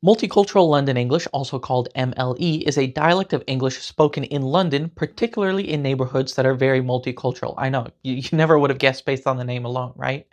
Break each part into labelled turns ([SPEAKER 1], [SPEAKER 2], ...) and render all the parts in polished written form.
[SPEAKER 1] Multicultural London English, also called MLE, is a dialect of English spoken in London, particularly in neighborhoods that are very multicultural. I know, you never would have guessed based on the name alone, right?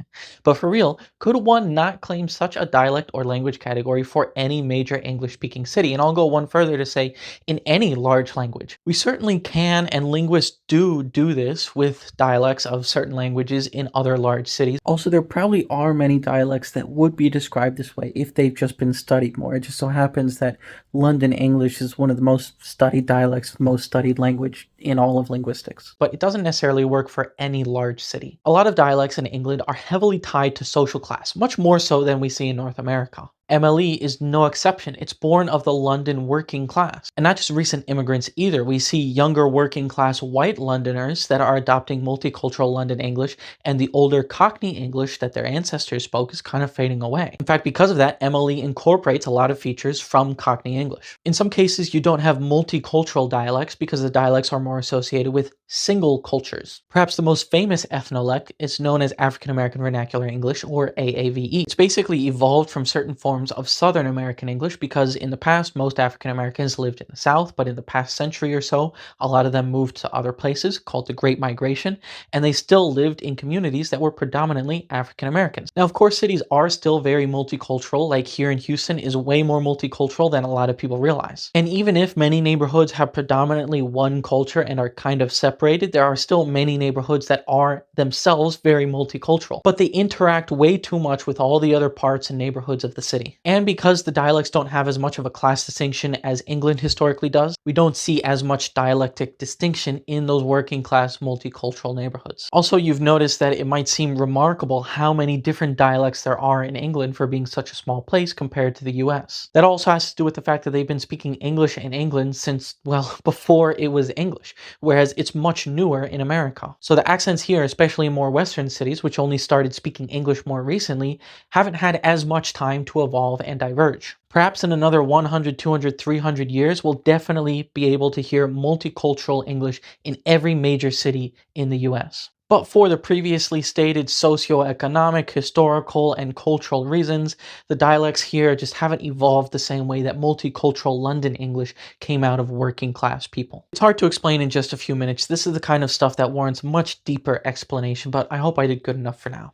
[SPEAKER 1] But for real, could one not claim such a dialect or language category for any major English-speaking city? And I'll go one further to say in any large language. We certainly can, and linguists do this with dialects of certain languages in other large cities. Also, there probably are many dialects that would be described this way if they've just been studied more. It just so happens that London English is one of the most studied dialects, most studied language in all of linguistics. But it doesn't necessarily work for any large city. A lot of dialects in England are heavily tied to social class, much more so than we see in North America. MLE is no exception. It's born of the London working class. And not just recent immigrants either. We see younger working class white Londoners that are adopting multicultural London English, and the older Cockney English that their ancestors spoke is kind of fading away. In fact, because of that, MLE incorporates a lot of features from Cockney English. In some cases, you don't have multicultural dialects because the dialects are more associated with single cultures. Perhaps the most famous ethnolect is known as African American Vernacular English, or AAVE. It's basically evolved from certain forms of Southern American English because in the past, most African Americans lived in the South, but in the past century or so, a lot of them moved to other places called the Great Migration, and they still lived in communities that were predominantly African Americans. Now, of course, cities are still very multicultural, like here in Houston is way more multicultural than a lot of people realize. And even if many neighborhoods have predominantly one culture and are kind of separated, there are still many neighborhoods that are themselves very multicultural, but they interact way too much with all the other parts and neighborhoods of the city. And because the dialects don't have as much of a class distinction as England historically does, we don't see as much dialectic distinction in those working class multicultural neighborhoods. Also, you've noticed that it might seem remarkable how many different dialects there are in England for being such a small place compared to the US. That also has to do with the fact that they've been speaking English in England since, well, before it was English, whereas it's much newer in America. So the accents here, especially in more Western cities, which only started speaking English more recently, haven't had as much time to evolve and diverge. Perhaps in another 100, 200, 300 years, we'll definitely be able to hear multicultural English in every major city in the US. But for the previously stated socioeconomic, historical, and cultural reasons, the dialects here just haven't evolved the same way that multicultural London English came out of working class people. It's hard to explain in just a few minutes. This is the kind of stuff that warrants much deeper explanation, but I hope I did good enough for now.